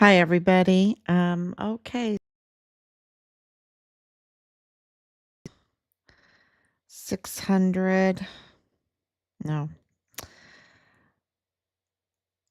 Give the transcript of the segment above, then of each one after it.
Hi, everybody. Okay, 600, no,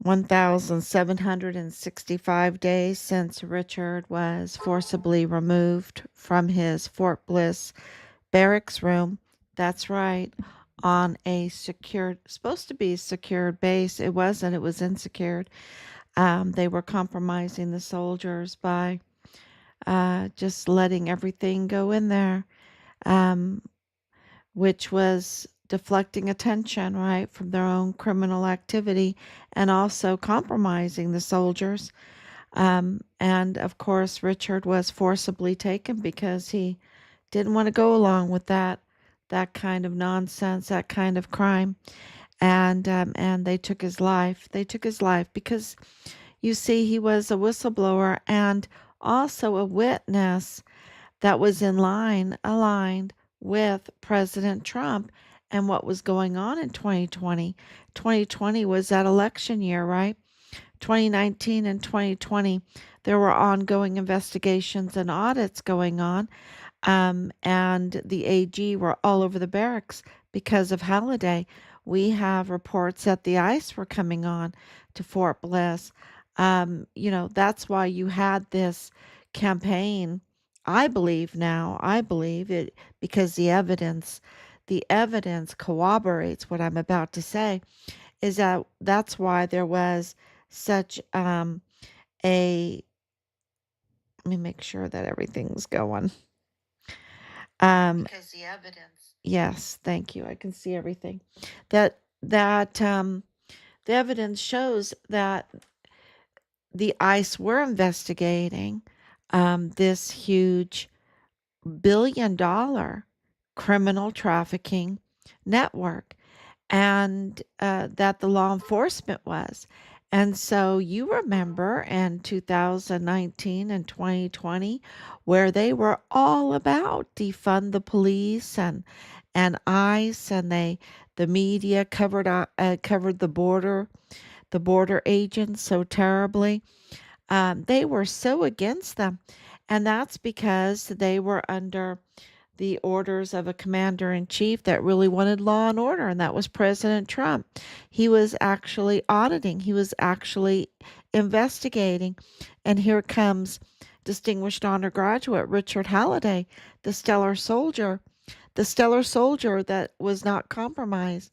1,765 days since Richard was forcibly removed from his Fort Bliss barracks room. That's right, on a secured, supposed to be secured base. It wasn't, it was insecured. They were compromising the soldiers by just letting everything go in there. Um, which was deflecting attention, right, from their own criminal activity and also compromising the soldiers. And of course, Richard was forcibly taken because he didn't want to go along with that kind of nonsense, that kind of crime. And they took his life. They took his life because you see, he was a whistleblower and also a witness that was aligned with President Trump and what was going on in 2020. 2020 was that election year, right? 2019 and 2020, there were ongoing investigations and audits going on. And the AG were all over the barracks because of Halliday. We have reports that the ICE were coming on to Fort Bliss. That's why you had this campaign. I believe it because the evidence corroborates what I'm about to say, is that's why there was such a let me make sure that everything's going. Because the evidence. Yes, thank you. I can see everything. That the evidence shows that the ICE were investigating this huge billion-dollar criminal trafficking network, and that the law enforcement was. And so you remember in 2019 and 2020 where they were all about defund the police and ICE, and the media covered the border agents so terribly. They were so against them, and that's because they were under the orders of a commander in chief that really wanted law and order, and that was President Trump. He was actually auditing, he was actually investigating. And here comes distinguished honor graduate Richard Halliday, the stellar soldier that was not compromised,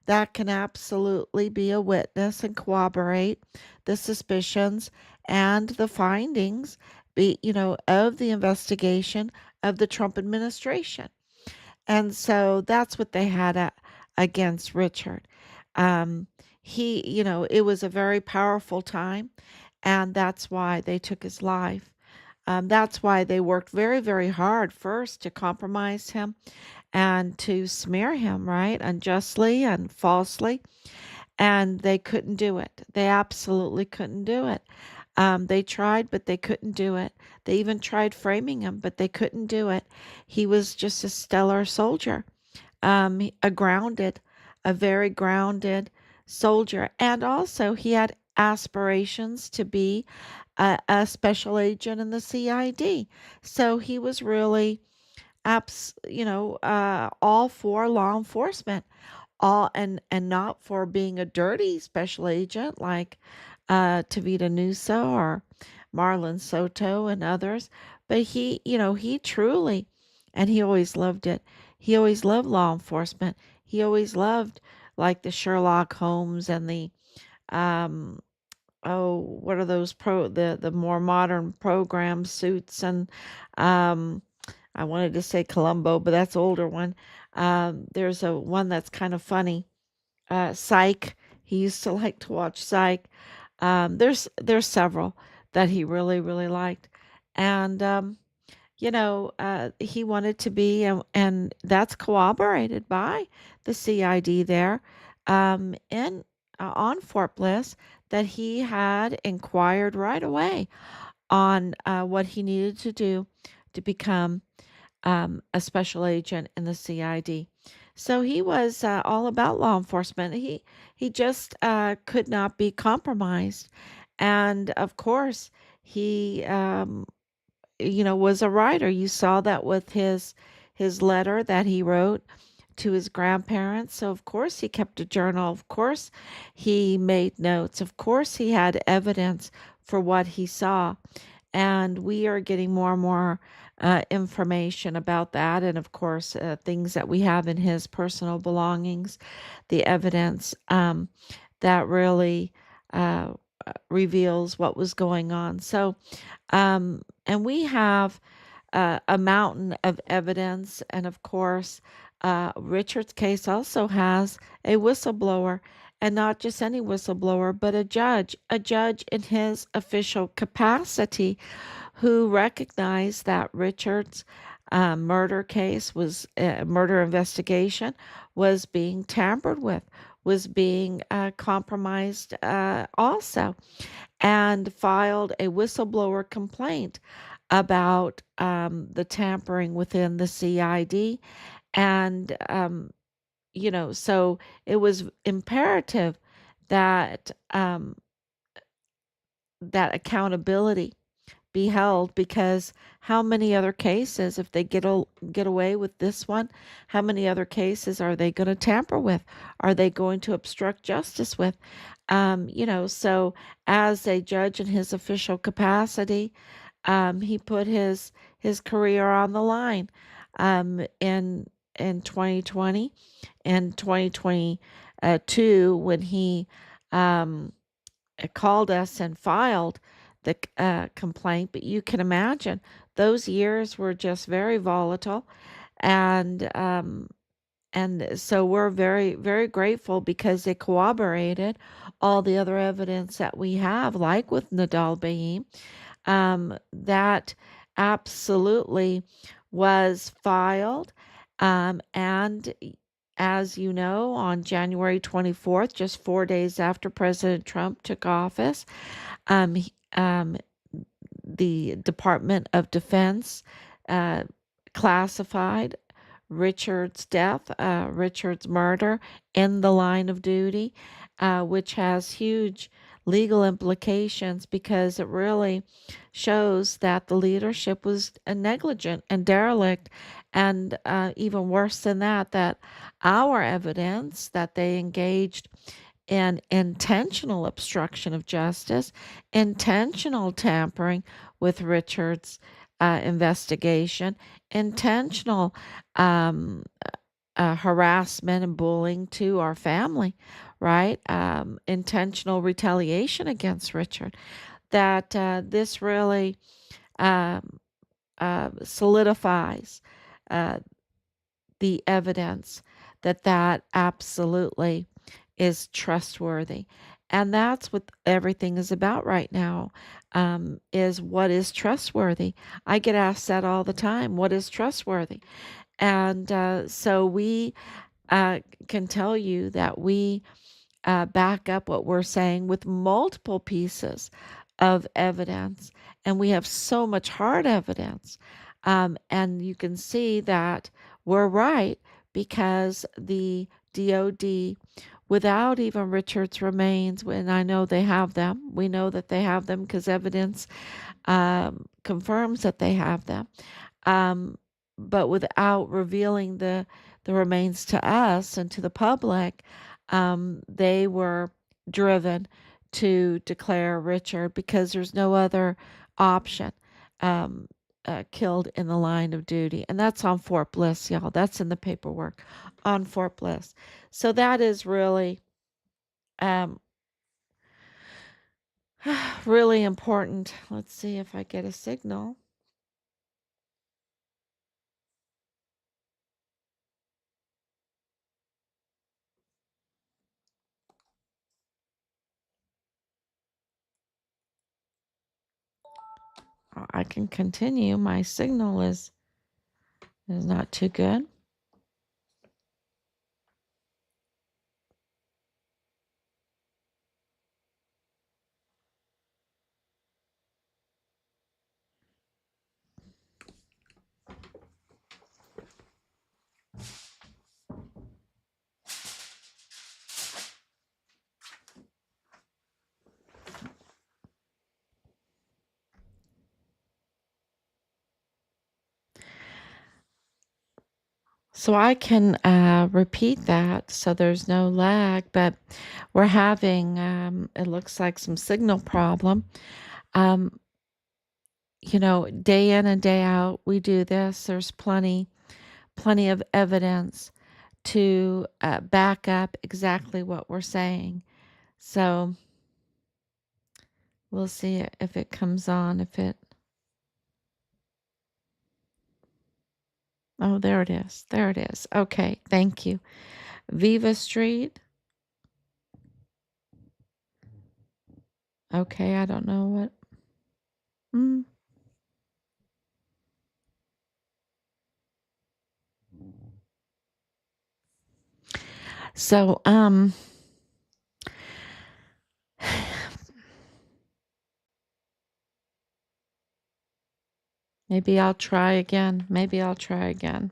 that can absolutely be a witness and corroborate the suspicions and the findings of the investigation of the Trump administration. And so that's what they had against Richard. Um, it was a very powerful time, and that's why they took his life. That's why they worked very, very hard first to compromise him and to smear him, right, unjustly and falsely. And they couldn't do it. They absolutely couldn't do it. They tried, but they couldn't do it. They even tried framing him, but they couldn't do it. He was just a stellar soldier, a very grounded soldier. And also, he had aspirations to be a special agent in the CID. So he was really, all for law enforcement, all and not for being a dirty special agent like Tavita Nusa or Marlon Soto and others. But he truly, and he always loved it. He always loved law enforcement. He always loved like the Sherlock Holmes and the um what are those the more modern program suits, and um I wanted to say Columbo, but that's older one. There's a one that's kind of funny. Psych. He used to like to watch Psych. There's several that he really really liked, and he wanted to be, and that's corroborated by the CID there, in on Fort Bliss, that he had inquired right away on what he needed to do to become a special agent in the CID. So he was all about law enforcement. He just could not be compromised, And of course, he was a writer. You saw that with his letter that he wrote to his grandparents. So of course he kept a journal. Of course he made notes. Of course he had evidence for what he saw. And we are getting more and more information about that. And of course, things that we have in his personal belongings, the evidence that really reveals what was going on. So, and we have a mountain of evidence. And of course, Richard's case also has a whistleblower, and not just any whistleblower, but a judge in his official capacity who recognized that Richard's murder case was murder investigation was being tampered with, was being compromised also, and filed a whistleblower complaint about the tampering within the CID. And, so it was imperative that that accountability be held, because how many other cases, if they get away with this one, how many other cases are they going to tamper with? Are they going to obstruct justice with? So as a judge in his official capacity, he put his career on the line in 2020 and 2022 when he um, called us and filed the complaint. But you can imagine those years were just very volatile, and so we're very, very grateful because they corroborated all the other evidence that we have, like with Nidal Baem, that absolutely was filed. And as you know, on January 24th, just 4 days after President Trump took office, um, the Department of Defense uh, classified Richard's death, Richard's murder, in the line of duty, which has huge legal implications because it really shows that the leadership was negligent and derelict. And even worse than that, that our evidence that they engaged in intentional obstruction of justice, intentional tampering with Richard's investigation, intentional um, harassment and bullying to our family, right? Intentional retaliation against Richard. That this really um, solidifies uh, the evidence that absolutely is trustworthy. And that's what everything is about right now, is what is trustworthy. I get asked that all the time. What is trustworthy? And so we uh, can tell you that we back up what we're saying with multiple pieces of evidence. And we have so much hard evidence. And you can see that we're right because the DOD, without even Richard's remains, and I know they have them, we know that they have them because evidence confirms that they have them. Um, but without revealing the remains to us and to the public, they were driven to declare Richard because there's no other option. Killed in the line of duty. And that's on Fort Bliss, y'all. That's in the paperwork on Fort Bliss. So that is really, um, really important. Let's see if I get a signal. I can continue. My signal is not too good. So I can repeat that so there's no lag, but we're having, it looks like some signal problem. Um, day in and day out, we do this. There's plenty of evidence to back up exactly what we're saying. So we'll see if it comes on, oh, there it is. There it is. Okay, thank you. Viva Street. Okay, I don't know what. Mm. So, maybe I'll try again. Maybe I'll try again.